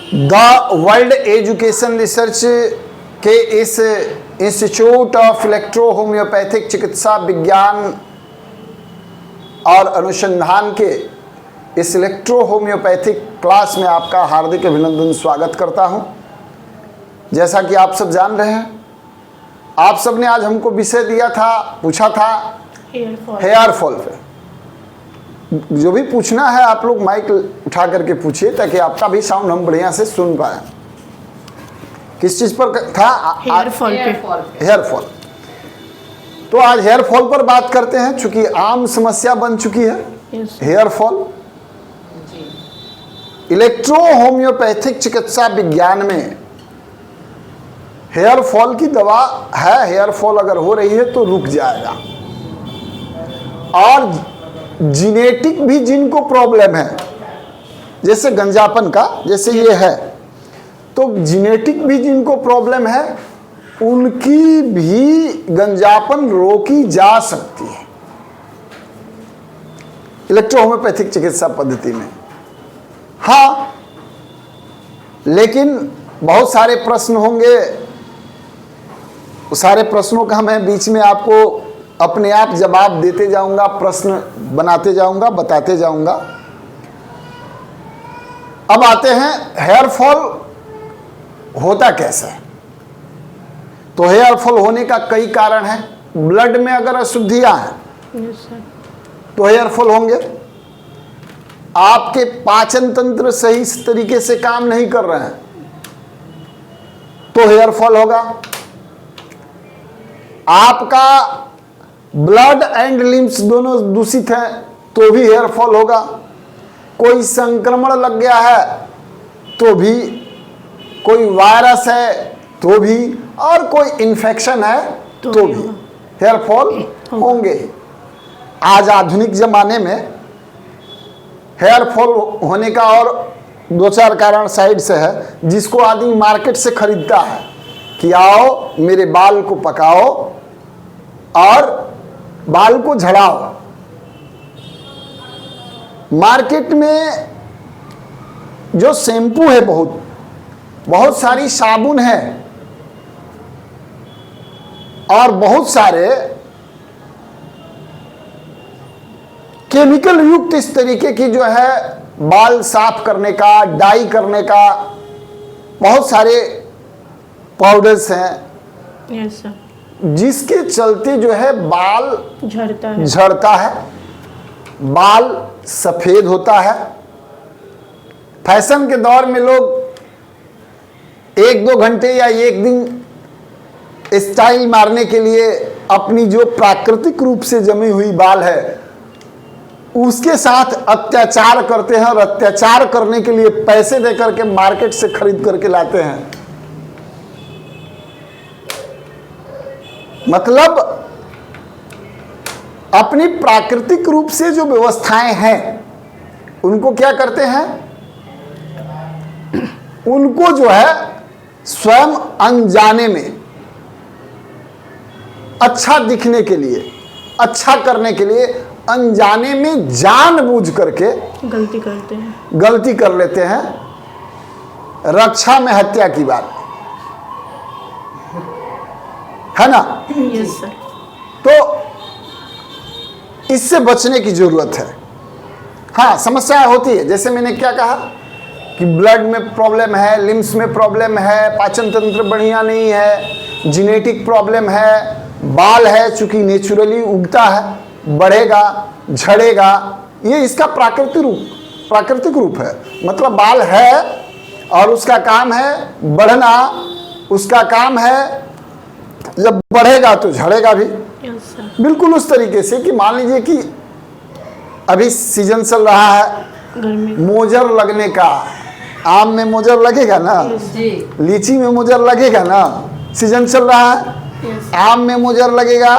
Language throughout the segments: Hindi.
द वर्ल्ड एजुकेशन रिसर्च के इस इंस्टीट्यूट ऑफ इलेक्ट्रो होम्योपैथिक चिकित्सा विज्ञान और अनुसंधान के इस इलेक्ट्रो होम्योपैथिक क्लास में आपका हार्दिक अभिनंदन स्वागत करता हूं। जैसा कि आप सब जान रहे हैं, आप सब ने आज हमको विषय दिया था, पूछा था हेयर फॉल पे। जो भी पूछना है आप लोग माइक उठा करके पूछिए ताकि आपका भी साउंड हम बढ़िया से सुन पाए। किस चीज पर था? हेयर फॉल पे। Hair fall. तो आज हेयर फॉल पर बात करते हैं, चूंकि आम समस्या बन चुकी है हेयर फॉल। इलेक्ट्रो होम्योपैथिक चिकित्सा विज्ञान में हेयर फॉल की दवा है। हेयर फॉल अगर हो रही है तो रुक जाएगा। और जीनेटिक भी जिनको प्रॉब्लम है, जैसे गंजापन का, जैसे ये है, तो जीनेटिक भी जिनको प्रॉब्लम है उनकी भी गंजापन रोकी जा सकती है इलेक्ट्रो होम्योपैथिक चिकित्सा पद्धति में। हाँ, लेकिन बहुत सारे प्रश्न होंगे। सारे प्रश्नों का मैं बीच में आपको अपने आप जवाब देते जाऊंगा, प्रश्न बनाते जाऊंगा, बताते जाऊंगा। अब आते हैं हेयर फॉल होता कैसे है। तो हेयर फॉल होने का कई कारण है। ब्लड में अगर अशुद्धियां हैं तो हेयर फॉल होंगे। आपके पाचन तंत्र सही तरीके से काम नहीं कर रहे हैं तो हेयर फॉल होगा। आपका ब्लड एंड लिम्स दोनों दूषित हैं तो भी हेयर फॉल होगा। कोई संक्रमण लग गया है तो भी, कोई वायरस है तो भी, और कोई इन्फेक्शन है तो भी हेयर फॉल होंगे। आज आधुनिक जमाने में हेयर फॉल होने का और दो चार कारण साइड से है, जिसको आदमी मार्केट से खरीदता है कि आओ मेरे बाल को पकाओ और बाल को झड़ाओ। मार्केट में जो शैम्पू है, बहुत सारी साबुन है और बहुत सारे केमिकल युक्त इस तरीके की जो है बाल साफ करने का, डाई करने का बहुत सारे पाउडर्स हैं। Yes sir. जिसके चलते जो है बाल झड़ता है, बाल सफेद होता है। फैशन के दौर में लोग एक दो घंटे या एक दिन स्टाइल मारने के लिए अपनी जो प्राकृतिक रूप से जमी हुई बाल है उसके साथ अत्याचार करते हैं, और अत्याचार करने के लिए पैसे देकर के मार्केट से खरीद करके लाते हैं। मतलब अपनी प्राकृतिक रूप से जो व्यवस्थाएं हैं उनको क्या करते हैं, उनको जो है स्वयं अनजाने में अच्छा दिखने के लिए, अच्छा करने के लिए अनजाने में जानबूझ करके गलती कर लेते हैं। रक्षा में हत्या की बात है ना। Yes sir. तो इससे बचने की जरूरत है। हाँ, समस्याएं होती है, जैसे मैंने क्या कहा कि ब्लड में प्रॉब्लम है, लिम्स में प्रॉब्लम है, पाचन तंत्र बढ़िया नहीं है, जीनेटिक प्रॉब्लम है, बाल है चूंकि नेचुरली उगता है, बढ़ेगा, झड़ेगा, ये इसका प्राकृतिक रूप है। मतलब बाल है और उसका काम है बढ़ना, उसका काम है जब बढ़ेगा तो झड़ेगा भी। बिल्कुल उस तरीके से कि मान लीजिए कि अभी सीजन चल रहा है मोजर लगने का। आम में मोजर लगेगा ना, लीची में मोजर लगेगा ना, सीजन चल रहा है। आम में मोजर लगेगा,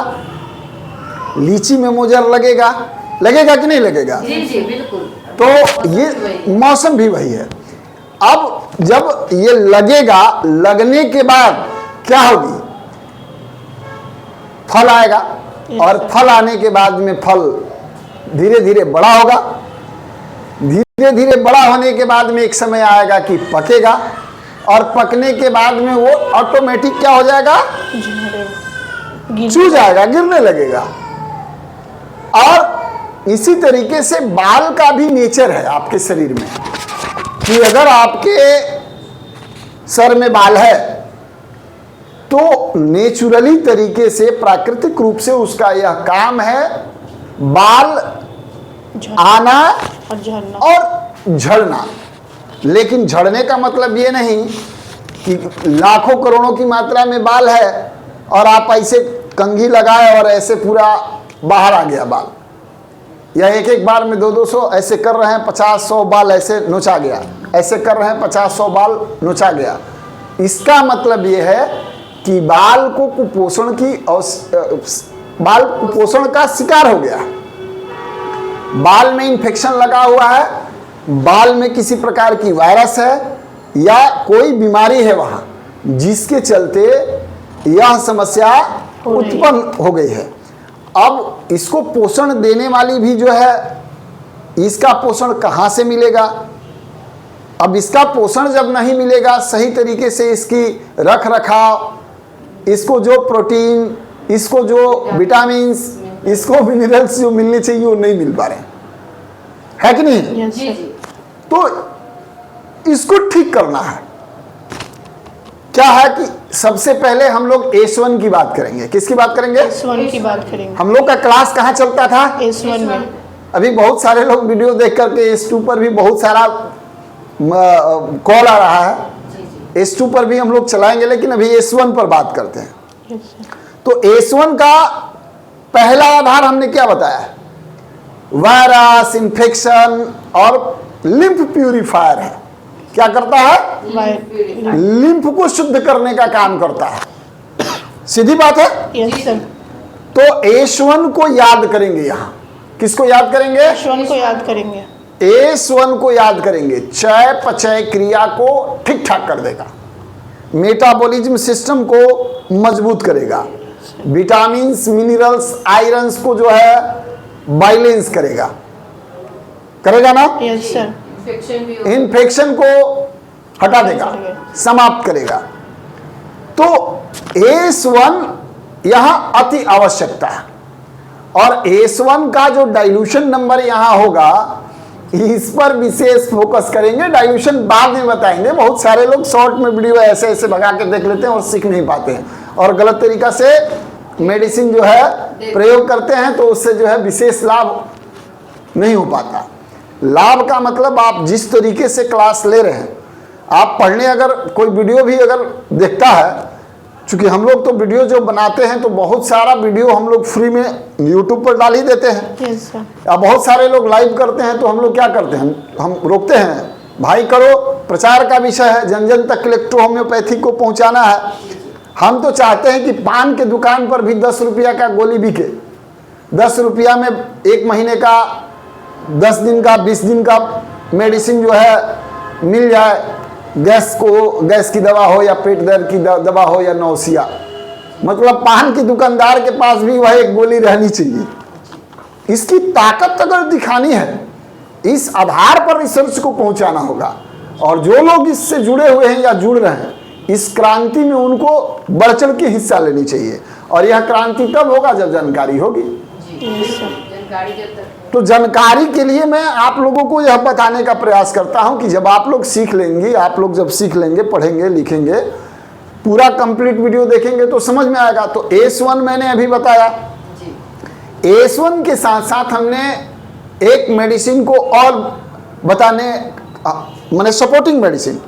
लीची में मोजर लगेगा कि नहीं लगेगा? जी जी बिल्कुल। तो ये मौसम भी वही है। अब जब ये लगेगा, लगने के बाद क्या होगी, फल आएगा, और फल आने के बाद में फल धीरे धीरे बड़ा होगा, धीरे धीरे धीरे बड़ा होने के बाद में एक समय आएगा कि पकेगा, और पकने के बाद में वो ऑटोमेटिक क्या हो जाएगा, चू जाएगा, गिरने लगेगा। और इसी तरीके से बाल का भी नेचर है आपके शरीर में कि अगर आपके सर में बाल है तो नेचुरली तरीके से प्राकृतिक रूप से उसका यह काम है बाल आना और झड़ना। लेकिन झड़ने का मतलब ये नहीं कि लाखों करोड़ों की मात्रा में बाल है और आप ऐसे कंघी लगाए और ऐसे पूरा बाहर आ गया बाल, या एक एक बार में 200-200 ऐसे कर रहे हैं, 50-100 बाल ऐसे नोचा गया, ऐसे कर रहे हैं 50-100 बाल नोचा गया। इसका मतलब ये है कि बाल को कुपोषण की बाल कुपोषण का शिकार हो गया, बाल में इंफेक्शन लगा हुआ है, बाल में किसी प्रकार की वायरस है या कोई बीमारी है वहां, जिसके चलते यह समस्या उत्पन्न हो गई है। अब इसको पोषण देने वाली भी जो है, इसका पोषण कहाँ से मिलेगा? अब इसका पोषण जब नहीं मिलेगा सही तरीके से, इसकी रख रखाव, इसको जो प्रोटीन, इसको जो विटामिन्स, इसको मिनरल्स जो मिलने चाहिए वो नहीं मिल पा रहे है कि नहीं? जी। तो इसको ठीक करना है। क्या है कि सबसे पहले हम लोग S1 की बात करेंगे। किसकी बात करेंगे? S1 की बात करेंगे। हम लोग का क्लास कहाँ चलता था? S1 में। अभी बहुत सारे लोग वीडियो देख करके S2 पर भी बहुत सारा कॉल आ रहा है। S2 पर भी हम लोग चलाएंगे, लेकिन अभी S1 पर बात करते हैं। तो S1 का पहला आधार हमने क्या बताया? वायरस, इन्फेक्शन और लिम्फ प्यूरिफायर है। क्या करता है? लिम्फ को शुद्ध करने का काम करता है। सीधी बात है। Yes sir. तो S1 को याद करेंगे। यहाँ किसको याद करेंगे? S1 को याद करेंगे। S1 को याद करेंगे। चय पचय क्रिया को ठीक ठाक कर देगा, मेटाबॉलिज्म सिस्टम को मजबूत करेगा, विटामिन्स, मिनरल्स, आयरन्स को जो है बैलेंस करेगा ना? Yes sir. इन्फेक्शन को हटा देगा, समाप्त करेगा। तो S1 यहां अति आवश्यकता है। और S1 का जो डाइल्यूशन नंबर यहां होगा, इस पर विशेष फोकस करेंगे। डाइल्यूशन बाद में बताएंगे। बहुत सारे लोग शॉर्ट में वीडियो ऐसे ऐसे भगा के देख लेते हैं और सीख नहीं पाते हैं, और गलत तरीका से मेडिसिन जो है प्रयोग करते हैं, तो उससे जो है विशेष लाभ नहीं हो पाता। लाभ का मतलब आप जिस तरीके से क्लास ले रहे हैं, आप पढ़ने अगर कोई वीडियो भी अगर देखता है, चूंकि हम लोग तो वीडियो जो बनाते हैं तो बहुत सारा वीडियो हम लोग फ्री में यूट्यूब पर डाल ही देते हैं। Yes sir. अब बहुत सारे लोग लाइव करते हैं, तो हम लोग क्या करते हैं, हम रोकते हैं, भाई करो, प्रचार का विषय है, जन जन तक इलेक्ट्रो होम्योपैथी को पहुंचाना है। हम तो चाहते हैं कि पान के दुकान पर भी 10 रुपया का गोली बिके, 10 रुपया में 1 महीने का, 10 दिन का, 20 दिन का मेडिसिन जो है मिल जाए। गैस की दवा हो या पेट दर्द की दवा हो या नौसिया, मतलब पान की दुकानदार के पास भी वह एक गोली रहनी चाहिए। इसकी ताकत अगर दिखानी है, इस आधार पर रिसर्च को पहुंचाना होगा। और जो लोग इससे जुड़े हुए हैं या जुड़ रहे हैं, इस क्रांति में उनको बढ़ चढ़ के हिस्सा लेनी चाहिए। और यह क्रांति तब होगा जब जानकारी होगी। तो जानकारी के लिए मैं आप लोगों को यह बताने का प्रयास करता हूं कि जब आप लोग सीख लेंगे, आप लोग जब सीख लेंगे, पढ़ेंगे, लिखेंगे, पूरा कंप्लीट वीडियो देखेंगे तो समझ में आएगा। तो S1 मैंने अभी बताया। S1 के साथ साथ हमने एक मेडिसिन को और बताने, मैंने सपोर्टिंग मेडिसिन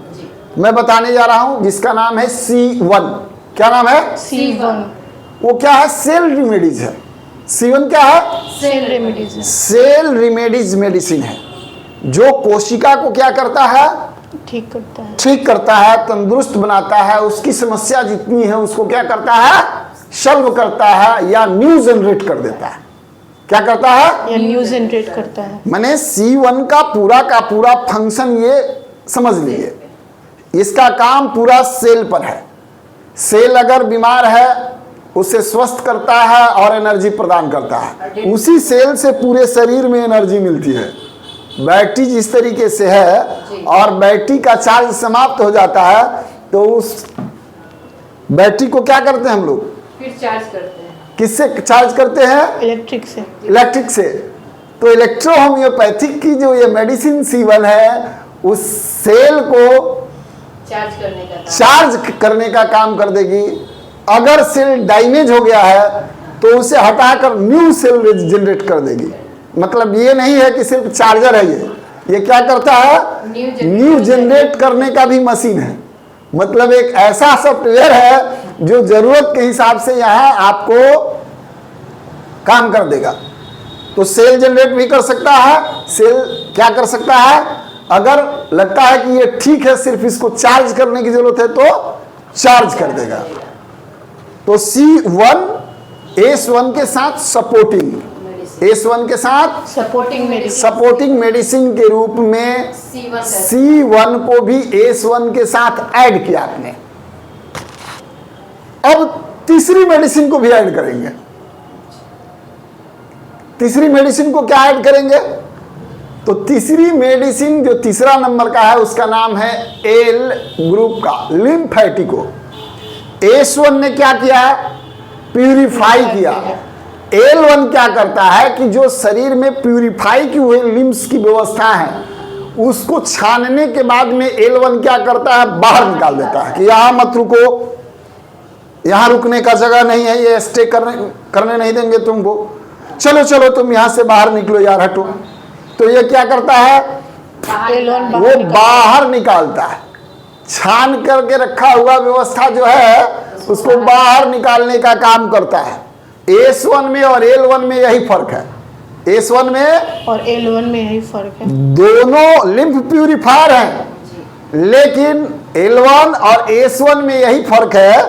मैं बताने जा रहा हूं, जिसका नाम है C1। क्या नाम है? C1। वो क्या है? सेल रेमेडीज है। C1 क्या है? सेल रेमेडीज है। सेल रेमेडीज मेडिसिन है, जो कोशिका को क्या करता है? ठीक करता है। ठीक करता है, तंदुरुस्त बनाता है। उसकी समस्या जितनी है उसको क्या करता है? सॉल्व करता है या न्यू जनरेट कर देता है। क्या करता है? या न्यू जनरेट करता है। मैंने C1 का पूरा फंक्शन ये समझ लिए। इसका काम पूरा सेल पर है। सेल अगर बीमार है, उसे स्वस्थ करता है और एनर्जी प्रदान करता है। उसी सेल से पूरे शरीर में एनर्जी मिलती है। बैटरी जिस तरीके से है और बैटरी का चार्ज समाप्त हो जाता है तो उस बैटरी को क्या करते हैं हम लोग, फिर चार्ज करते हैं। किससे चार्ज करते हैं? इलेक्ट्रिक से। इलेक्ट्रिक से। तो इलेक्ट्रो होम्योपैथिक की जो ये मेडिसिन C1 है उस सेल को चार्ज करने का काम कर देगी। अगर सेल डैमेज हो गया है तो उसे हटाकर न्यू सेल जनरेट कर देगी। मतलब ये नहीं है कि सिर्फ चार्जर है, ये क्या करता है, न्यू जनरेट करने का भी मशीन है। मतलब एक ऐसा सॉफ्टवेयर है जो जरूरत के हिसाब से यहाँ आपको काम कर देगा। तो सेल जनरेट भी कर सकता है, सेल क्या कर सकता है, अगर लगता है कि ये ठीक है सिर्फ इसको चार्ज करने की जरूरत है तो चार्ज कर देगा। तो C1 S1 के साथ सपोर्टिंग, S1 के साथ सपोर्टिंग मेडिसिन के रूप में C1 को भी S1 के साथ ऐड किया आपने। अब तीसरी मेडिसिन को भी ऐड करेंगे। तीसरी मेडिसिन को क्या ऐड करेंगे, तो तीसरी मेडिसिन जो तीसरा नंबर का है उसका नाम है L ग्रुप का लिम्फेटिको। S1 ने क्या किया, प्यूरिफाई किया। L1 क्या करता है कि जो शरीर में प्यूरिफाई की हुई लिम्स की व्यवस्था है उसको छानने के बाद में L1 क्या करता है, बाहर निकाल देता है कि यहां मत रुको, यहां रुकने का जगह नहीं है, ये स्टे करने नहीं देंगे तुमको, चलो चलो तुम यहां से बाहर निकलो यार, हटो। तो ये क्या करता है, वो बाहर निकालता है। छान करके रखा हुआ व्यवस्था जो है उसको बाहर निकालने का काम करता है। S1 में और L1 में यही फर्क है। S1 में और L1 में यही फर्क है। दोनों लिम्फ प्यूरिफायर हैं, लेकिन L1 और S1 में यही फर्क है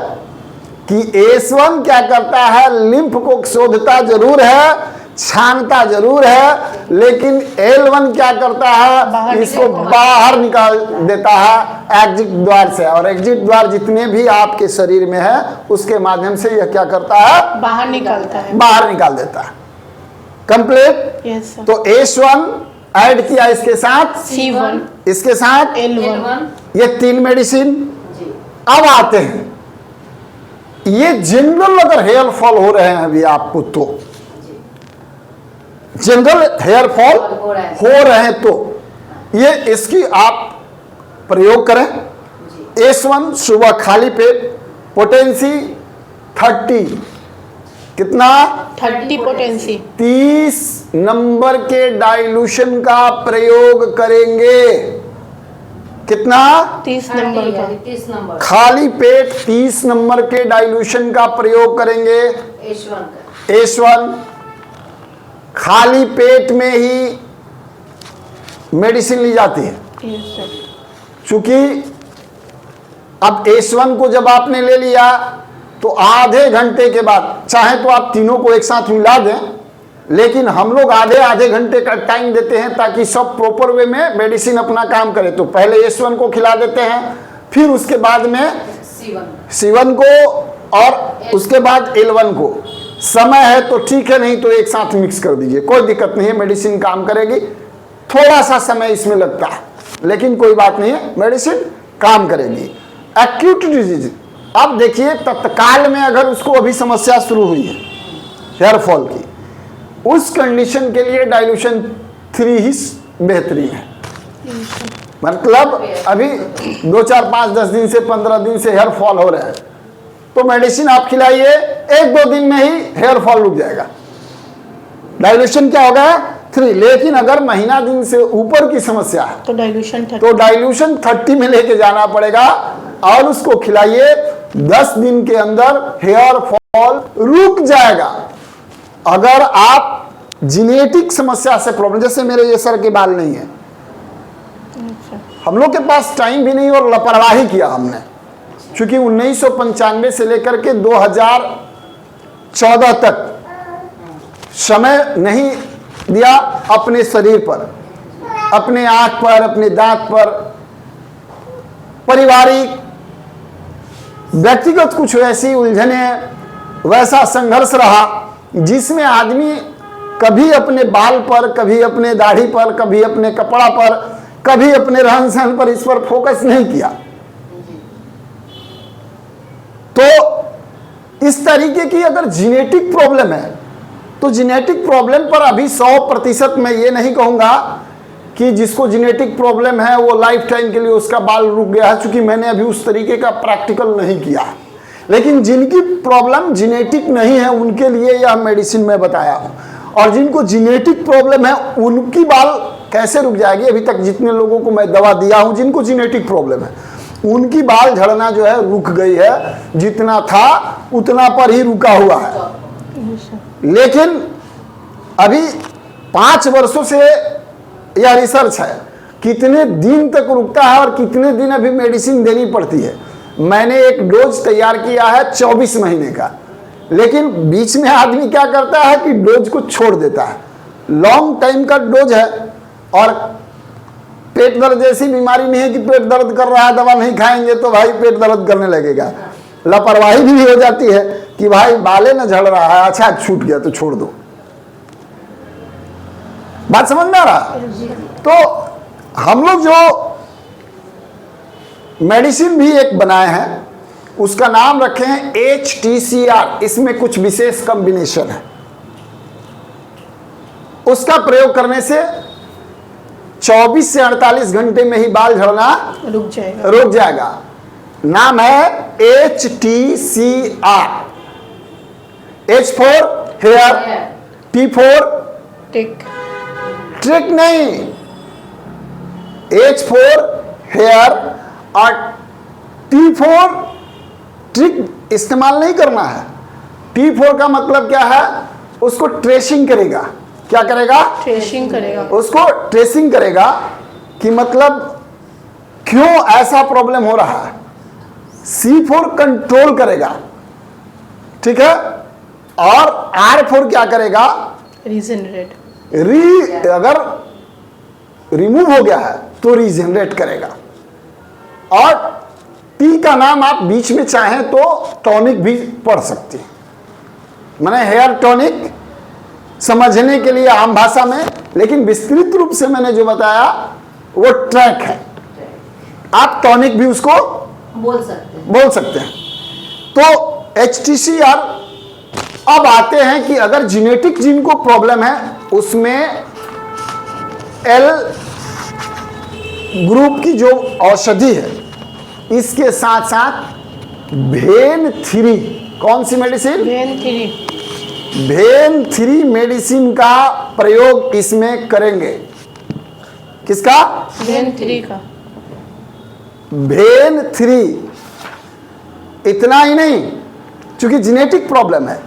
कि S1 क्या करता है, लिम्फ को शोधता जरूर है, छानता जरूर है, लेकिन L1 क्या करता है, इसको बाहर निकाल देता है एग्जिट द्वार से। और एग्जिट द्वार जितने भी आपके शरीर में है उसके माध्यम से यह क्या करता है, बाहर निकाल देता है। कंप्लीट। yes, तो S1 ऐड किया इसके साथ C1, इसके साथ L1, ये तीन मेडिसिन। अब आते हैं ये जनरल अगर हेयर फॉल हो रहे हैं अभी आपको, तो जनरल हेयर फॉल हो रहे हैं तो ये इसकी आप प्रयोग करें। S1 सुबह खाली पेट, पोटेंसी 30, कितना 30 पोटेंसी, 30 नंबर के डाइल्यूशन का प्रयोग करेंगे। कितना 30 नंबर का, 30 नंबर खाली पेट 30 नंबर के डाइल्यूशन का प्रयोग करेंगे। S1 खाली पेट में ही मेडिसिन ली जाती है। चूंकि अब S1 को जब आपने ले लिया तो आधे घंटे के बाद, चाहे तो आप तीनों को एक साथ मिला दें, लेकिन हम लोग आधे आधे घंटे का टाइम देते हैं ताकि सब प्रॉपर वे में मेडिसिन अपना काम करे। तो पहले S1 को खिला देते हैं, फिर उसके बाद में C1 को, और उसके बाद L1 को। समय है तो ठीक है, नहीं तो एक साथ मिक्स कर दीजिए, कोई दिक्कत नहीं है, मेडिसिन काम करेगी। थोड़ा सा समय इसमें लगता है लेकिन कोई बात नहीं है, मेडिसिन काम करेगी। एक्यूट डिजीज, अब देखिए तत्काल में अगर उसको अभी समस्या शुरू हुई है हेयर फॉल की, उस कंडीशन के लिए डाइल्यूशन 3 ही बेहतरीन है। मतलब अभी 2, 4, 5, 10 दिन से 15 दिन से हेयर फॉल हो रहा है तो मेडिसिन आप खिलाइए, 1-2 दिन में ही हेयर फॉल रुक जाएगा। डाइल्यूशन क्या होगा 3। लेकिन अगर महीना दिन से ऊपर की समस्या है तो डाइल्यूशन 30 में लेके जाना पड़ेगा और उसको खिलाइए। 10 दिन के अंदर हेयर फॉल रुक जाएगा। अगर आप जेनेटिक समस्या से प्रॉब्लम, जैसे मेरे ये सर के बाल नहीं है, हम लोग के पास टाइम भी नहीं और लापरवाही किया हमने, क्योंकि 1995 से लेकर के 2014 तक समय नहीं दिया अपने शरीर पर, अपने आंख पर, अपने दांत पर, पारिवारिक व्यक्तिगत कुछ ऐसी उलझने, वैसा संघर्ष रहा जिसमें आदमी कभी अपने बाल पर, कभी अपने दाढ़ी पर, कभी अपने कपड़ा पर, कभी अपने रहन सहन पर इस पर फोकस नहीं किया। तो इस तरीके की अगर जेनेटिक प्रॉब्लम है तो जेनेटिक प्रॉब्लम पर अभी 100% मैं ये नहीं कहूंगा कि जिसको जेनेटिक प्रॉब्लम है वो लाइफ टाइम के लिए उसका बाल रुक गया है, क्योंकि मैंने अभी उस तरीके का प्रैक्टिकल नहीं किया है। लेकिन जिनकी प्रॉब्लम जेनेटिक नहीं है उनके लिए यह मेडिसिन मैं बताया हूं, और जिनको जेनेटिक प्रॉब्लम है उनकी बाल कैसे रुक जाएगी। अभी तक जितने लोगों को मैं दवा दिया हूं जिनको जेनेटिक प्रॉब्लम है उनकी बाल झड़ना जो है रुक गई है, जितना था उतना पर ही रुका हुआ है। लेकिन अभी 5 वर्षों से यह रिसर्च है कितने दिन तक रुकता है और कितने दिन अभी मेडिसिन देनी पड़ती है। मैंने एक डोज तैयार किया है 24 महीने का, लेकिन बीच में आदमी क्या करता है कि डोज को छोड़ देता है। लॉन्ग टाइम का डोज है, और पेट दर्द जैसी बीमारी नहीं है कि पेट दर्द कर रहा है दवा नहीं खाएंगे तो भाई पेट दर्द करने लगेगा। लापरवाही भी हो जाती है कि भाई बाले न झड़ रहा है, अच्छा छूट गया तो छोड़ दो। बात समझ में आ रहा? तो हम लोग जो मेडिसिन भी एक बनाए हैं उसका नाम रखे हैं HTCR। इसमें कुछ विशेष कॉम्बिनेशन है, उसका प्रयोग करने से 24 से 48 घंटे में ही बाल झड़ना रुक जाएगा। नाम है HTCR। H for hair, T for trick नहीं, H फॉर हेयर और T फॉर ट्रिक इस्तेमाल नहीं करना है। T फॉर का मतलब क्या है, उसको ट्रेसिंग करेगा। क्या करेगा? ट्रेसिंग करेगा। उसको ट्रेसिंग करेगा कि मतलब क्यों ऐसा प्रॉब्लम हो रहा है। C फॉर कंट्रोल करेगा, ठीक है। और R फॉर क्या करेगा? रीजनरेट। अगर रिमूव हो गया है तो रीजनरेट करेगा। और टी का नाम आप बीच में चाहें तो टॉनिक भी पढ़ सकते हैं, मैंने हेयर टॉनिक समझने के लिए आम भाषा में, लेकिन विस्तृत रूप से मैंने जो बताया वो ट्रैक है। आप टॉनिक भी उसको बोल सकते हैं। तो HTCR। अब आते हैं कि अगर जेनेटिक जिनको प्रॉब्लम है उसमें L ग्रुप की जो औषधि है इसके साथ साथ भेन 3, कौन सी मेडिसिन? भेन 3 मेडिसिन का प्रयोग इसमें करेंगे। किसका? भेन 3 का। भेन 3। इतना ही नहीं, क्योंकि जेनेटिक प्रॉब्लम है,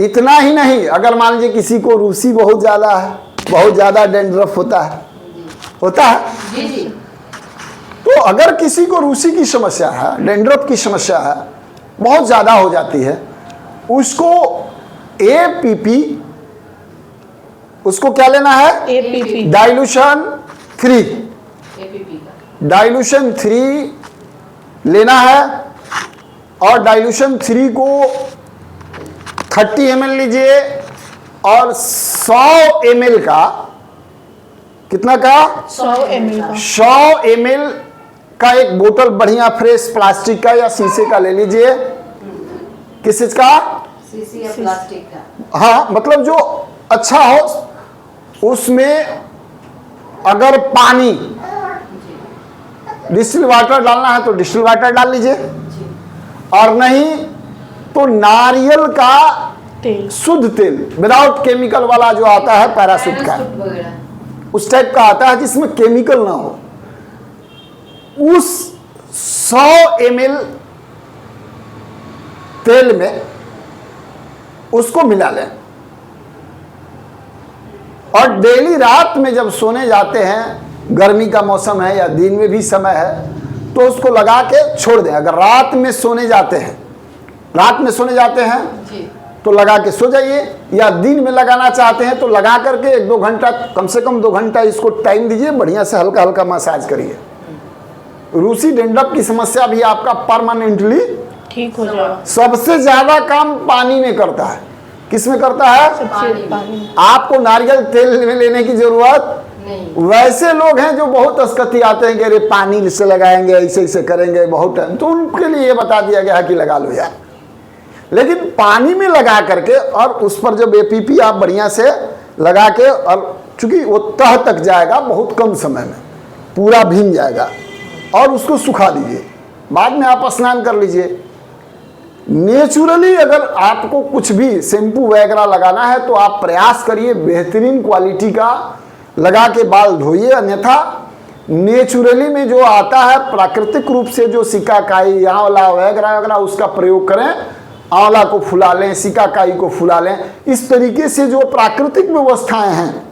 इतना ही नहीं, अगर मान लीजिए किसी को रूसी बहुत ज्यादा है, बहुत ज्यादा डेंड्रफ होता है जी जी। तो अगर किसी को रूसी की समस्या है, डेंड्रफ की समस्या है, बहुत ज्यादा हो जाती है, उसको APP, उसको क्या लेना है? APP। डाइल्यूशन 3। डाइल्यूशन 3 लेना है, और डाइल्यूशन 3 को 30 ml लीजिए, और 100 ml का, कितना का? 100 ml का। 100 ml का एक बोतल बढ़िया फ्रेश प्लास्टिक का या शीशे का ले लीजिए। किस चीज का? शीशी या प्लास्टिक का। हाँ, मतलब जो अच्छा हो। उसमें अगर पानी डिस्टिल वाटर डालना है तो डिस्टिल वाटर डाल लीजिए, और नहीं तो नारियल का तेल, शुद्ध तेल, विदाउट केमिकल वाला जो आता है पैराशूट का, उस टाइप का आता है जिसमें केमिकल ना हो, उस 100 ml तेल में उसको मिला लें, और डेली रात में जब सोने जाते हैं, गर्मी का मौसम है या दिन में भी समय है, तो उसको लगा के छोड़ दें। अगर रात में सोने जाते हैं जी। तो लगा के सो जाइए, या दिन में लगाना चाहते हैं तो लगा करके 1-2 घंटा, कम से कम 2 घंटा इसको टाइम दीजिए, बढ़िया से हल्का हल्का मसाज करिए। रूसी डेंड्रफ की समस्या भी आपका परमानेंटली ठीक हो जाएगा। सबसे ज्यादा काम पानी में करता है। किसमें करता है? सबसे पानी में। आपको नारियल तेल में लेने की जरूरत नहीं। वैसे लोग हैं जो बहुत अस्कती आते हैं कि अरे पानी से लगाएंगे, ऐसे ऐसे करेंगे बहुत टाइम, तो उनके लिए ये बता दिया गया है कि लगा लो यार। लेकिन पानी में लगा करके और उस पर जब एपीपी आप बढ़िया से लगा के, और चूंकि वो तह तक जाएगा बहुत कम समय में, पूरा भीग जाएगा, और उसको सुखा दीजिए, बाद में आप स्नान कर लीजिए। नेचुरली अगर आपको कुछ भी शैम्पू वगैरह लगाना है तो आप प्रयास करिए बेहतरीन क्वालिटी का लगा के बाल धोइए, अन्यथा नेचुरली में जो आता है प्राकृतिक रूप से, जो सिकाकाई आंवला वगैरह वगैरह, उसका प्रयोग करें। आंवला को फुला लें, सिकाकाई को फुला लें, इस तरीके से जो प्राकृतिक व्यवस्थाएं हैं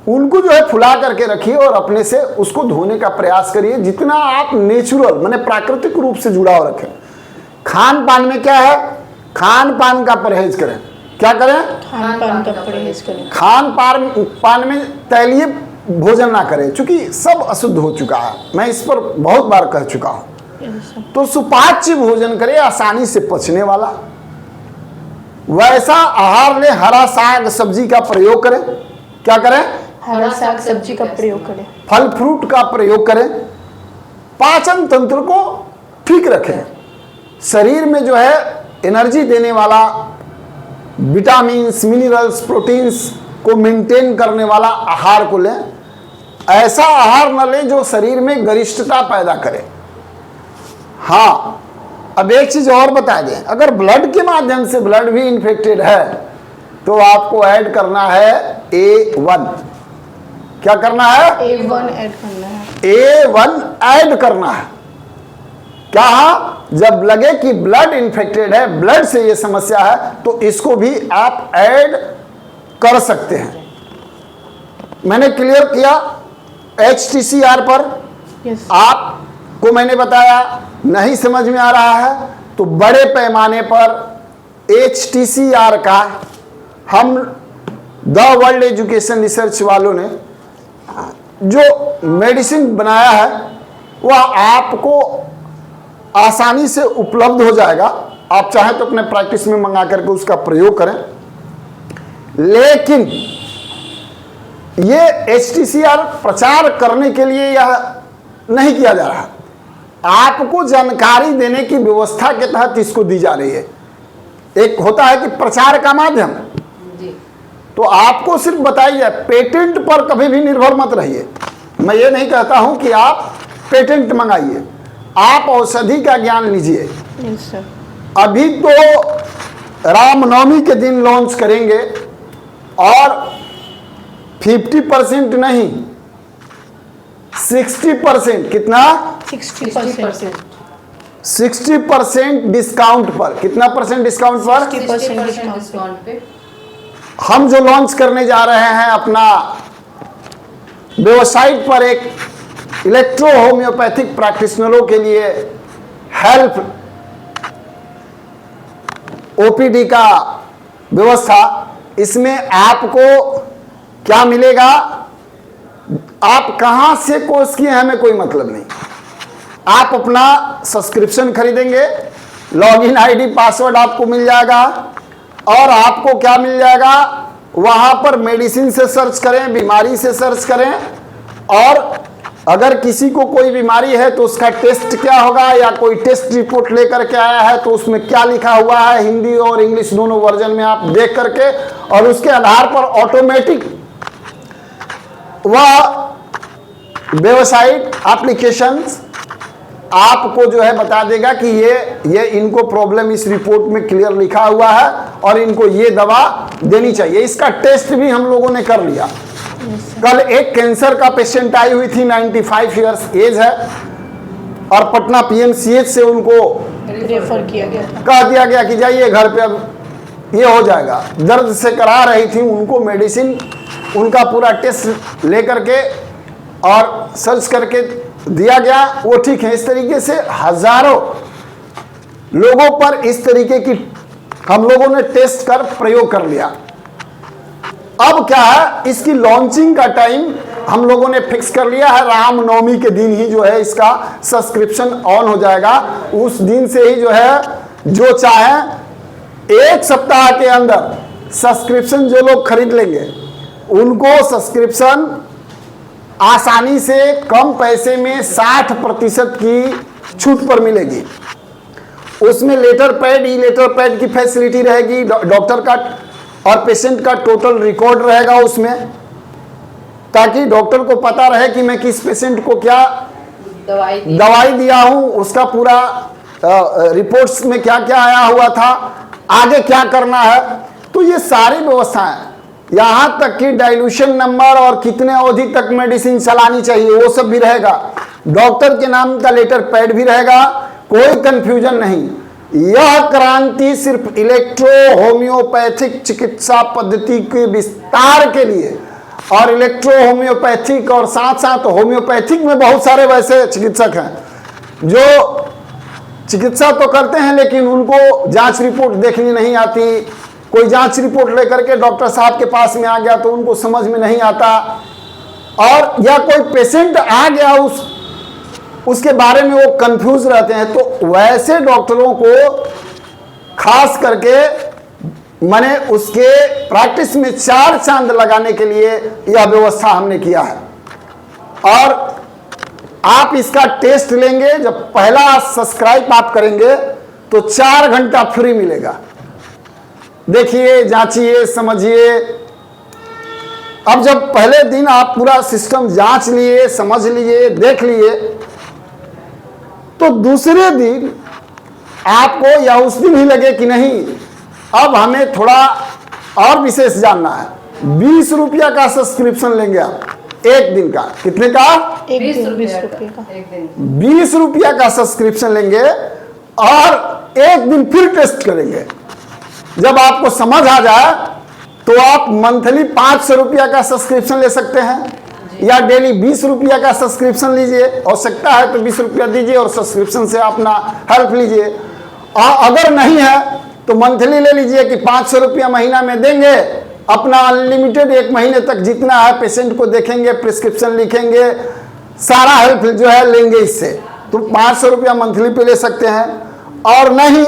उनको जो है फुला करके रखिए और अपने से उसको धोने का प्रयास करिए। जितना आप नेचुरल माने प्राकृतिक रूप से जुड़ाव रखें। खान पान में क्या है? खान पान का परहेज करें। क्या करें? खान पान का परहेज करें। खान पान में तैलीय भोजन ना करें, क्योंकि सब अशुद्ध हो चुका है, मैं इस पर बहुत बार कह चुका हूं। तो सुपाच्य भोजन करें, आसानी से पचने वाला, वैसा आहार ले। हरा साग सब्जी का प्रयोग करें। क्या करें? हरा साग सब्जी का प्रयोग करें। फल फ्रूट का प्रयोग करें। पाचन तंत्र को ठीक रखें। शरीर में जो है एनर्जी देने वाला, विटामिन्स, मिनरल्स, प्रोटीन्स को मेंटेन करने वाला आहार को लें। ऐसा आहार न लें जो शरीर में गरिष्ठता पैदा करे। हाँ, अब एक चीज और बता दें, अगर ब्लड के माध्यम से ब्लड भी इन्फेक्टेड है तो आपको ऐड करना है A1। क्या करना है? A1 ऐड करना है। A1 ऐड करना है। क्या? जब लगे कि ब्लड इन्फेक्टेड है, ब्लड से ये समस्या है, तो इसको भी आप ऐड कर सकते हैं। मैंने क्लियर किया HTCR पर। यस। आपको मैंने बताया, नहीं समझ में आ रहा है तो बड़े पैमाने पर HTCR का हम द वर्ल्ड एजुकेशन रिसर्च वालों ने जो मेडिसिन बनाया है वह आपको आसानी से उपलब्ध हो जाएगा। आप चाहें तो अपने प्रैक्टिस में मंगा करके उसका प्रयोग करें। लेकिन ये HTCR प्रचार करने के लिए यह नहीं किया जा रहा, आपको जानकारी देने की व्यवस्था के तहत इसको दी जा रही है। एक होता है कि प्रचार का माध्यम, जी। तो आपको सिर्फ बताइए, पेटेंट पर कभी भी निर्भर मत रहिए। मैं ये नहीं कहता हूं कि आप पेटेंट मंगाइए, आप औषधि का ज्ञान लीजिए। Yes sir. अभी तो रामनवमी के दिन लॉन्च करेंगे और 50% नहीं 60%, कितना? 60%। 60% डिस्काउंट पर। कितना परसेंट डिस्काउंट पर? 60% डिस्काउंट पे हम जो लॉन्च करने जा रहे हैं अपना वेबसाइट पर, एक इलेक्ट्रो होम्योपैथिक प्रैक्टिशनरों के लिए हेल्प OPD का व्यवस्था। इसमें आपको क्या मिलेगा? आप कहां से कोर्स किए हैं हमें कोई मतलब नहीं। आप अपना सब्सक्रिप्शन खरीदेंगे, लॉगिन आईडी पासवर्ड आपको मिल जाएगा, और आपको क्या मिल जाएगा? वहां पर मेडिसिन से सर्च करें, बीमारी से सर्च करें, और अगर किसी को कोई बीमारी है तो उसका टेस्ट क्या होगा, या कोई टेस्ट रिपोर्ट लेकर के आया है तो उसमें क्या लिखा हुआ है, हिंदी और इंग्लिश दोनों वर्जन में आप देख करके, और उसके आधार पर ऑटोमेटिक वह वेबसाइट एप्लीकेशन आपको जो है बता देगा कि ये इनको प्रॉब्लम इस रिपोर्ट में क्लियर लिखा हुआ है और इनको ये दवा देनी चाहिए। इसका टेस्ट भी हम लोगों ने कर लिया। कल एक कैंसर का पेशेंट आई हुई थी, 95 इयर्स एज है, और पटना PMCH से उनको रेफर किया गया था। कह दिया गया कि जाइए घर पे, अब ये हो जाएगा। दर्द से करा रही थी, उनको मेडिसिन, उनका पूरा टेस्ट लेकर के और सर्च करके दिया गया, वो ठीक है। इस तरीके से हजारों लोगों पर इस तरीके की हम लोगों ने टेस्ट कर प्रयोग कर लिया। अब क्या है, इसकी लॉन्चिंग का टाइम हम लोगों ने फिक्स कर लिया है। रामनवमी के दिन ही जो है इसका सब्सक्रिप्शन ऑन हो जाएगा। उस दिन से ही जो है जो चाहे एक सप्ताह के अंदर सब्सक्रिप्शन जो लोग खरीद लेंगे उनको सब्सक्रिप्शन आसानी से कम पैसे में 60% की छूट पर मिलेगी। उसमें लेटर पैड, ई लेटर पैड की फैसिलिटी रहेगी, डॉक्टर का और पेशेंट का टोटल रिकॉर्ड रहेगा उसमें, ताकि डॉक्टर को पता रहे कि मैं किस पेशेंट को क्या दवाई दिया हूं, उसका पूरा रिपोर्ट्स में क्या क्या आया हुआ था, आगे क्या करना है। तो ये सारी व्यवस्थाएं, यहां तक कि डाइल्यूशन नंबर और कितने अवधि तक मेडिसिन चलानी चाहिए वो सब भी रहेगा। डॉक्टर के नाम का लेटर पैड भी रहेगा, कोई कंफ्यूजन नहीं। यह क्रांति सिर्फ इलेक्ट्रो होम्योपैथिक चिकित्सा पद्धति के विस्तार के लिए, और इलेक्ट्रो होम्योपैथिक और साथ साथ होम्योपैथिक में बहुत सारे वैसे चिकित्सक हैं जो चिकित्सा तो करते हैं लेकिन उनको जांच रिपोर्ट देखनी नहीं आती। कोई जांच रिपोर्ट लेकर के डॉक्टर साहब के पास में आ गया तो उनको समझ में नहीं आता, और या कोई पेशेंट आ गया उसके बारे में वो कंफ्यूज रहते हैं। तो वैसे डॉक्टरों को खास करके मैंने उसके प्रैक्टिस में 4 चांद लगाने के लिए यह व्यवस्था हमने किया है। और आप इसका टेस्ट लेंगे, जब पहला सब्सक्राइब आप करेंगे तो 4 घंटा फ्री मिलेगा। देखिए, जांचिए, समझिए। अब जब पहले दिन आप पूरा सिस्टम जांच लिए, समझ लिए, देख लिए, तो दूसरे दिन आपको या उस दिन ही लगे कि नहीं अब हमें थोड़ा और विशेष जानना है। 20 रुपया का सब्सक्रिप्शन लेंगे आप एक दिन का। कितने का? 20 रुपये का एक दिन। 20 रुपया का सब्सक्रिप्शन लेंगे और एक दिन फिर टेस्ट करेंगे। जब आपको समझ आ जाए तो आप मंथली 500 रुपया का सब्सक्रिप्शन ले सकते हैं, या डेली 20 रुपया का सब्सक्रिप्शन लीजिए। आवश्यकता है तो 20 रुपया दीजिए और सब्सक्रिप्शन से अपना हेल्प लीजिए। और अगर नहीं है तो मंथली ले लीजिए कि 500 रुपया महीना में देंगे, अपना अनलिमिटेड 1 महीने तक जितना है पेशेंट को देखेंगे, प्रिस्क्रिप्शन लिखेंगे, सारा हेल्प जो है लेंगे इससे। तो 500 रुपया मंथली पे ले सकते हैं। और नहीं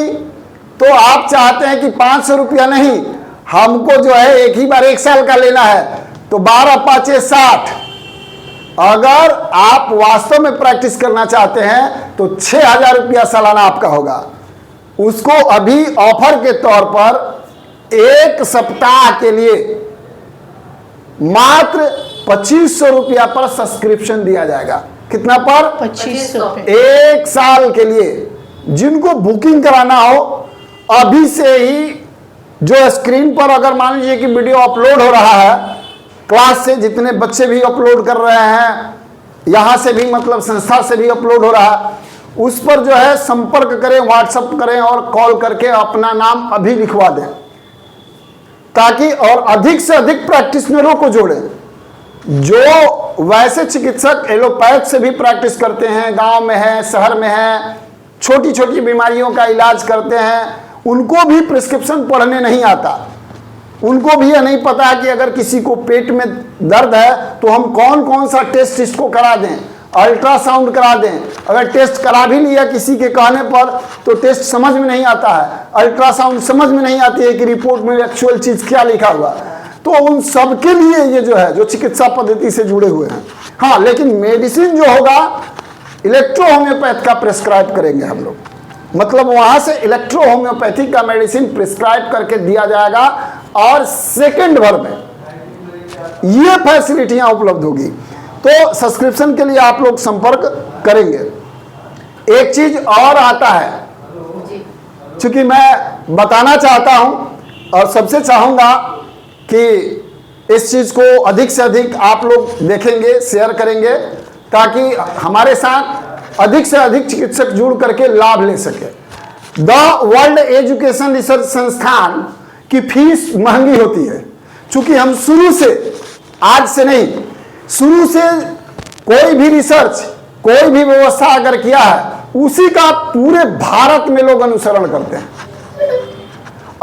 तो आप चाहते हैं कि 500 रुपया नहीं, हमको जो है एक ही बार 1 साल का लेना है, तो 12 5 60। अगर आप वास्तव में प्रैक्टिस करना चाहते हैं तो 6000 रुपया सालाना आपका होगा। उसको अभी ऑफर के तौर पर 1 सप्ताह के लिए मात्र 2500 रुपया पर सब्सक्रिप्शन दिया जाएगा। कितना पर? 2500 रुपये। 1 साल के लिए। जिनको बुकिंग कराना हो अभी से ही, जो स्क्रीन पर अगर मान लीजिए कि वीडियो अपलोड हो रहा है, क्लास से जितने बच्चे भी अपलोड कर रहे हैं, यहाँ से भी मतलब संस्था से भी अपलोड हो रहा है, उस पर जो है संपर्क करें, व्हाट्सएप करें और कॉल करके अपना नाम अभी लिखवा दें, ताकि और अधिक से अधिक प्रैक्टिशनरों को जोड़ें। जो वैसे चिकित्सक एलोपैथ से भी प्रैक्टिस करते हैं, गांव में है, शहर में है, छोटी छोटी बीमारियों का इलाज करते हैं, उनको भी प्रिस्क्रिप्शन पढ़ने नहीं आता। उनको भी यह नहीं पता कि अगर किसी को पेट में दर्द है तो हम कौन कौन सा टेस्ट इसको करा दें, अल्ट्रासाउंड करा दें। अगर टेस्ट करा भी लिया किसी के कहने पर तो टेस्ट समझ में नहीं आता है, अल्ट्रासाउंड समझ में नहीं आती है कि रिपोर्ट में एक्चुअल चीज क्या लिखा हुआ। तो उन सब के लिए ये जो है, जो चिकित्सा पद्धति से जुड़े हुए हैं। हाँ, लेकिन मेडिसिन जो होगा इलेक्ट्रो होम्योपैथ का प्रिस्क्राइब करेंगे हम लोग। मतलब वहां से इलेक्ट्रो होम्योपैथी का मेडिसिन प्रिस्क्राइब करके दिया जाएगा और सेकंड भर में ये फैसिलिटियां उपलब्ध होगी। तो सब्सक्रिप्शन के लिए आप लोग संपर्क करेंगे। एक चीज और आता है, चूंकि मैं बताना चाहता हूं और सबसे चाहूंगा कि इस चीज को अधिक से अधिक आप लोग देखेंगे, शेयर करेंगे, ताकि हमारे साथ अधिक से अधिक चिकित्सक जुड़ करके लाभ ले सके। द वर्ल्ड एजुकेशन रिसर्च संस्थान की फीस महंगी होती है, चूंकि हम शुरू से, आज से नहीं, शुरू से कोई भी रिसर्च, कोई भी व्यवस्था अगर किया है उसी का पूरे भारत में लोग अनुसरण करते हैं।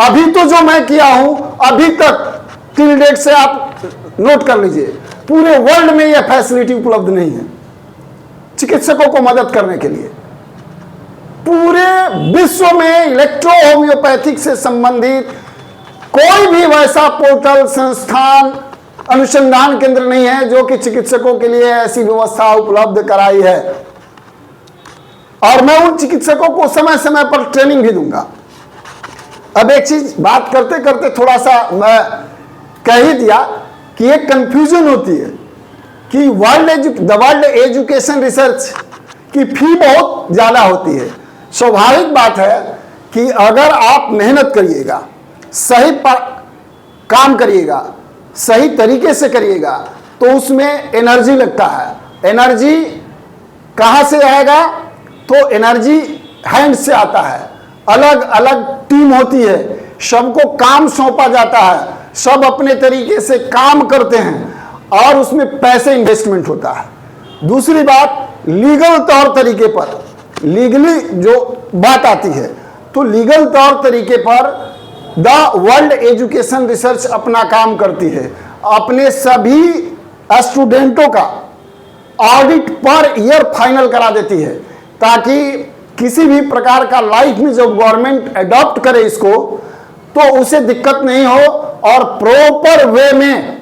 अभी तो जो मैं किया हूं, अभी तक टिल डेट से आप नोट कर लीजिए, पूरे वर्ल्ड में यह फैसिलिटी उपलब्ध नहीं है चिकित्सकों को मदद करने के लिए। पूरे विश्व में इलेक्ट्रो होम्योपैथिक से संबंधित कोई भी वैसा पोर्टल, संस्थान, अनुसंधान केंद्र नहीं है जो कि चिकित्सकों के लिए ऐसी व्यवस्था उपलब्ध कराई है। और मैं उन चिकित्सकों को समय समय पर ट्रेनिंग भी दूंगा। अब एक चीज बात करते करते थोड़ा सा मैं कह ही दिया कि एक कंफ्यूजन होती है कि वर्ल्ड एजुकेशन रिसर्च की फी बहुत ज्यादा होती है। स्वाभाविक बात है कि अगर आप मेहनत करिएगा, सही काम करिएगा, सही तरीके से करिएगा, तो उसमें एनर्जी लगता है। एनर्जी कहाँ से आएगा? तो एनर्जी हैंड से आता है। अलग अलग टीम होती है, सबको काम सौंपा जाता है, सब अपने तरीके से काम करते हैं और उसमें पैसे इन्वेस्टमेंट होता है। दूसरी बात, लीगल तौर तरीके पर, लीगली जो बात आती है, तो लीगल तौर तरीके पर द वर्ल्ड एजुकेशन रिसर्च अपना काम करती है। अपने सभी स्टूडेंटों का ऑडिट पर ईयर फाइनल करा देती है, ताकि किसी भी प्रकार का लाइफ में जब गवर्नमेंट अडॉप्ट करे इसको तो उसे दिक्कत नहीं हो और प्रॉपर वे में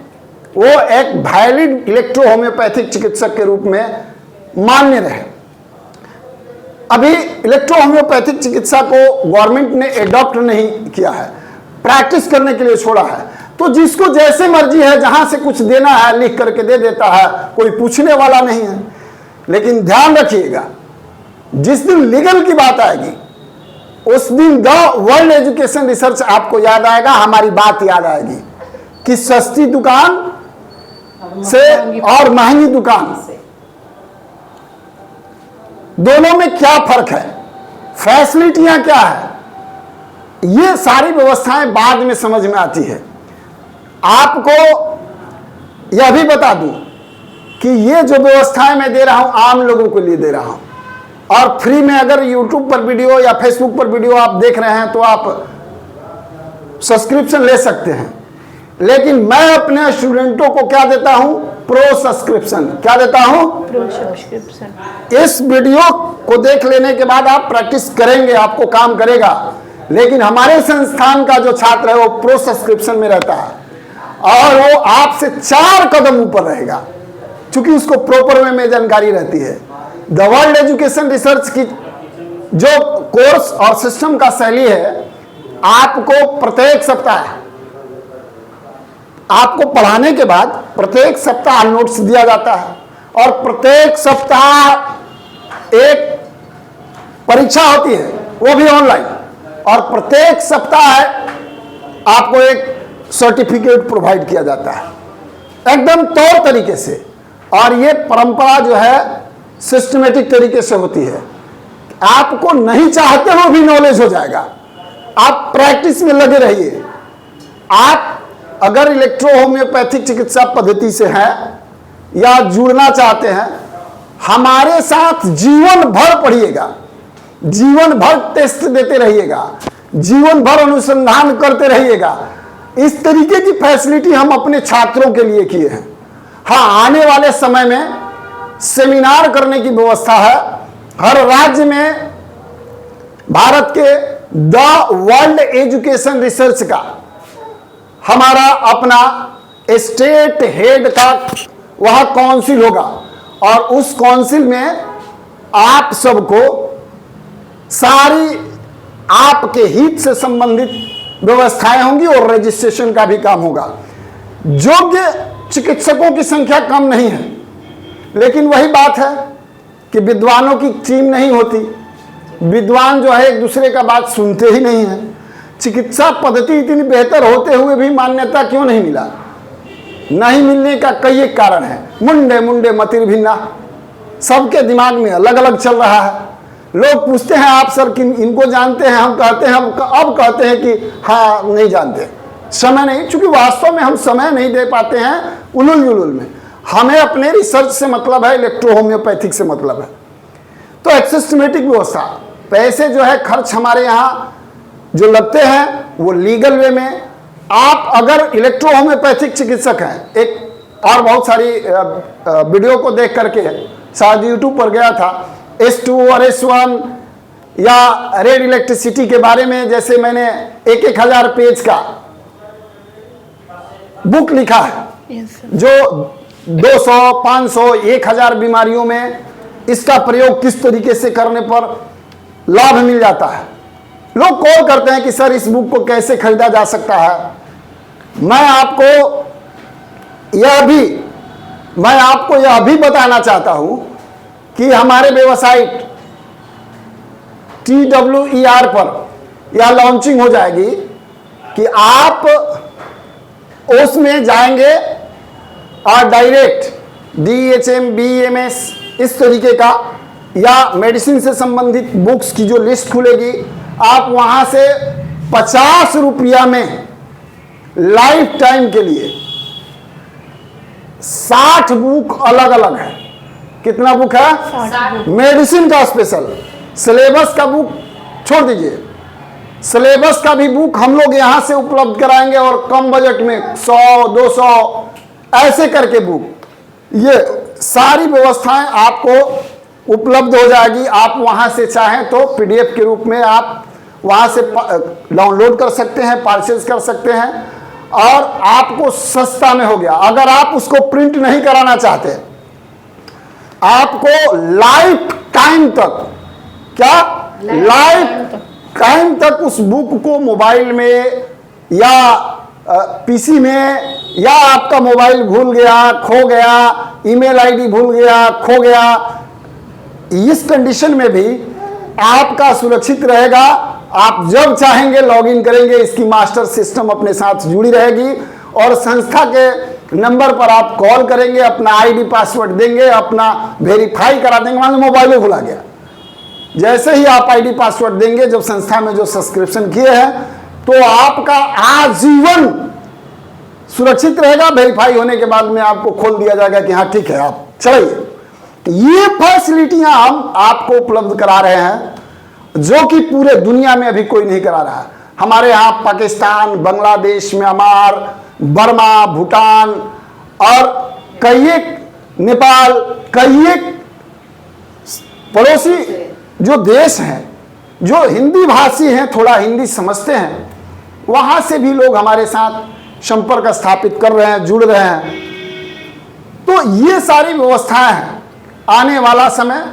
वो एक वैलिड इलेक्ट्रो होम्योपैथिक चिकित्सक के रूप में मान्य रहे। अभी इलेक्ट्रो होम्योपैथिक चिकित्सा को गवर्नमेंट ने अडॉप्ट नहीं किया है, प्रैक्टिस करने के लिए छोड़ा है। तो जिसको जैसे मर्जी है, जहां से कुछ देना है लिख करके दे देता है, कोई पूछने वाला नहीं है। लेकिन ध्यान रखिएगा, जिस दिन लीगल की बात आएगी उस दिन द वर्ल्ड एजुकेशन रिसर्च आपको याद आएगा, हमारी बात याद आएगी कि सस्ती दुकान से और महंगी दुकान दोनों में क्या फर्क है, फैसिलिटियां क्या है, ये सारी व्यवस्थाएं बाद में समझ में आती है। आपको यह भी बता दूं कि ये जो व्यवस्थाएं मैं दे रहा हूं आम लोगों के लिए दे रहा हूं, और फ्री में अगर YouTube पर वीडियो या Facebook पर वीडियो आप देख रहे हैं तो आप सब्सक्रिप्शन ले सकते हैं। लेकिन मैं अपने स्टूडेंटों को क्या देता हूं? Pro subscription. क्या देता हूं? Pro subscription. इस वीडियो को देख लेने के बाद आप प्रैक्टिस करेंगे, आपको काम करेगा। लेकिन हमारे संस्थान का जो छात्र है वो प्रो सब्सक्रिप्शन में रहता है और वो आपसे 4 कदम ऊपर रहेगा, क्योंकि उसको प्रॉपर वे में जानकारी रहती है। द वर्ल्ड एजुकेशन रिसर्च की जो कोर्स और सिस्टम का शैली है, आपको प्रत्येक सप्ताह आपको पढ़ाने के बाद प्रत्येक सप्ताह नोट्स दिया जाता है और प्रत्येक सप्ताह एक परीक्षा होती है, वो भी ऑनलाइन, और प्रत्येक सप्ताह आपको एक सर्टिफिकेट प्रोवाइड किया जाता है एकदम तौर तरीके से। और ये परंपरा जो है सिस्टमेटिक तरीके से होती है। आपको नहीं चाहते हो भी नॉलेज हो जाएगा, आप प्रैक्टिस में लगे रहिए। आप अगर इलेक्ट्रो होम्योपैथिक चिकित्सा पद्धति से हैं या जुड़ना चाहते हैं, हमारे साथ जीवन भर पढ़िएगा, जीवन भर टेस्ट देते रहिएगा, जीवन भर अनुसंधान करते रहिएगा। इस तरीके की फैसिलिटी हम अपने छात्रों के लिए किए हैं। हाँ, आने वाले समय में सेमिनार करने की व्यवस्था है हर राज्य में। भारत के द वर्ल्ड एजुकेशन रिसर्च का हमारा अपना स्टेट हेड का वह काउंसिल होगा और उस काउंसिल में आप सबको सारी आपके हित से संबंधित व्यवस्थाएं होंगी और रजिस्ट्रेशन का भी काम होगा। योग्य चिकित्सकों की संख्या कम नहीं है, लेकिन वही बात है कि विद्वानों की टीम नहीं होती। विद्वान जो है एक दूसरे का बात सुनते ही नहीं है। चिकित्सा पद्धति इतनी बेहतर होते हुए भी मान्यता क्यों नहीं मिला? नहीं मिलने का कई एक कारण है। मुंडे मुंडे मतिर भिन्ना, सबके दिमाग में अलग अलग चल रहा है। लोग पूछते हैं आप सर कि इनको जानते हैं? हम कहते हैं, हम अब कहते हैं कि हाँ नहीं जानते, समय नहीं, क्योंकि वास्तव में हम समय नहीं दे पाते हैं उलुल जुलुल में। हमें अपने रिसर्च से मतलब है, इलेक्ट्रो होम्योपैथिक से मतलब है। तो एक सिस्टमेटिक व्यवस्था, पैसे जो है खर्च हमारे यहाँ जो लगते हैं वो लीगल वे में। आप अगर इलेक्ट्रो होम्योपैथिक चिकित्सक हैं, एक और बहुत सारी वीडियो को देख करके शायद यूट्यूब पर गया था, S2 और S1 या रेड इलेक्ट्रिसिटी के बारे में, जैसे मैंने 1,000 पेज का बुक लिखा है यस सर। जो 200, 500, 1,000 बीमारियों में इसका प्रयोग किस तरीके से करने पर लाभ मिल जाता है। लोग कॉल करते हैं कि सर इस बुक को कैसे खरीदा जा सकता है। मैं आपको यह भी बताना चाहता हूं कि हमारे वेबसाइट TWER पर यह लॉन्चिंग हो जाएगी कि आप उसमें जाएंगे और डायरेक्ट DHM, BMS इस तरीके का या मेडिसिन से संबंधित बुक्स की जो लिस्ट खुलेगी, आप वहां से 50 रुपया में लाइफ टाइम के लिए 60 बुक अलग अलग है। कितना बुक है? 60 मेडिसिन का स्पेशल, सिलेबस का बुक छोड़ दीजिए, सिलेबस का भी बुक हम लोग यहां से उपलब्ध कराएंगे और कम बजट में 100, 200 ऐसे करके बुक, ये सारी व्यवस्थाएं आपको उपलब्ध हो जाएगी। आप वहां से चाहें तो PDF के रूप में आप वहां से डाउनलोड कर सकते हैं, परचेज कर सकते हैं और आपको सस्ता में हो गया। अगर आप उसको प्रिंट नहीं कराना चाहते, आपको लाइफ टाइम तक, क्या लाइफ टाइम तक उस बुक को मोबाइल में या PC में, या आपका मोबाइल भूल गया, खो गया, ईमेल आईडी भूल गया, खो गया, इस कंडीशन में भी आपका सुरक्षित रहेगा। आप जब चाहेंगे लॉगिन करेंगे, इसकी मास्टर सिस्टम अपने साथ जुड़ी रहेगी और संस्था के नंबर पर आप कॉल करेंगे, अपना ID पासवर्ड देंगे, अपना वेरीफाई करा देंगे। मान लो मोबाइल भुला गया, जैसे ही आप ID पासवर्ड देंगे, जब संस्था में जो सब्सक्रिप्शन किए हैं, तो आपका आजीवन सुरक्षित रहेगा। वेरीफाई होने के बाद में आपको खोल दिया जाएगा कि हाँ ठीक है, आप चलिए। ये फैसिलिटियां हम आपको उपलब्ध करा रहे हैं, जो कि पूरे दुनिया में अभी कोई नहीं करा रहा है। हमारे यहाँ पाकिस्तान, बांग्लादेश, म्यांमार, बर्मा, भूटान और कई एक नेपाल, कई एक पड़ोसी जो देश हैं, जो हिंदी भाषी हैं, थोड़ा हिंदी समझते हैं, वहां से भी लोग हमारे साथ संपर्क स्थापित कर रहे हैं, जुड़ रहे हैं। तो ये सारी व्यवस्थाएं हैं। आने वाला समय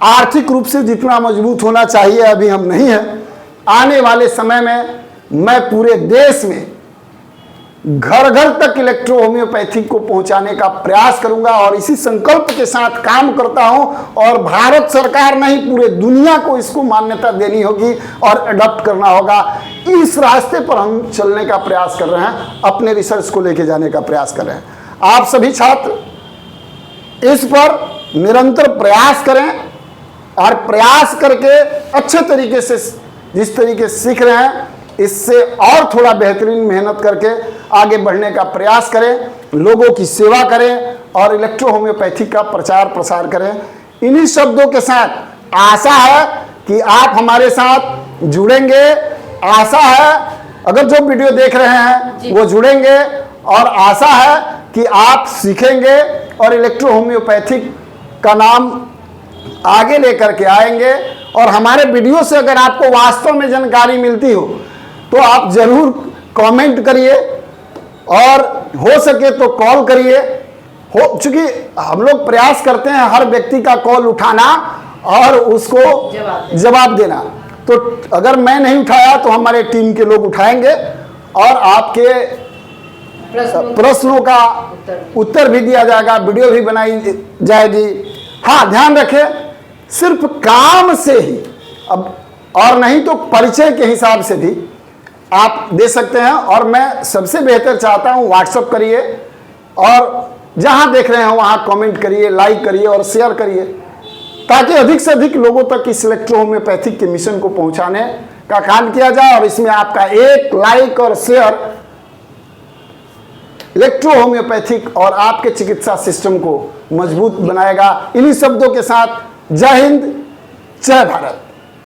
आर्थिक रूप से जितना मजबूत होना चाहिए अभी हम नहीं है। आने वाले समय में मैं पूरे देश में घर घर तक इलेक्ट्रो होम्योपैथी को पहुंचाने का प्रयास करूंगा और इसी संकल्प के साथ काम करता हूं। और भारत सरकार नहीं, पूरे दुनिया को इसको मान्यता देनी होगी और अडॉप्ट करना होगा। इस रास्ते पर हम चलने का प्रयास कर रहे हैं, अपने रिसर्च को लेके जाने का प्रयास कर रहे हैं। आप सभी छात्र इस पर निरंतर प्रयास करें और प्रयास करके अच्छे तरीके से जिस तरीके से सीख रहे हैं, इससे और थोड़ा बेहतरीन मेहनत करके आगे बढ़ने का प्रयास करें, लोगों की सेवा करें और इलेक्ट्रो होम्योपैथी का प्रचार प्रसार करें। इन्हीं शब्दों के साथ आशा है कि आप हमारे साथ जुड़ेंगे। आशा है अगर जो वीडियो देख रहे हैं वो जुड़ेंगे और आशा है कि आप सीखेंगे और इलेक्ट्रो होम्योपैथिक का नाम आगे लेकर के आएंगे। और हमारे वीडियो से अगर आपको वास्तव में जानकारी मिलती हो तो आप जरूर कमेंट करिए और हो सके तो कॉल करिए। चूंकि हम लोग प्रयास करते हैं हर व्यक्ति का कॉल उठाना और उसको जवाब देना, तो अगर मैं नहीं उठाया तो हमारे टीम के लोग उठाएंगे और आपके प्रश्नों का उत्तर भी दिया जाएगा, वीडियो भी बनाई जाएगी। हाँ, ध्यान रखें, सिर्फ काम से ही अब और नहीं तो परिचय के हिसाब से भी आप दे सकते हैं। और मैं सबसे बेहतर चाहता हूं व्हाट्सएप करिए और जहां देख रहे हैं वहां कमेंट करिए, लाइक करिए और शेयर करिए, ताकि अधिक से अधिक लोगों तक इस इलेक्ट्रो होम्योपैथिक के मिशन को पहुंचाने का काम किया जाए। और इसमें आपका एक लाइक और शेयर इलेक्ट्रो होम्योपैथिक और आपके चिकित्सा सिस्टम को मजबूत बनाएगा। इन्हीं शब्दों के साथ जय हिंद, जय भारत।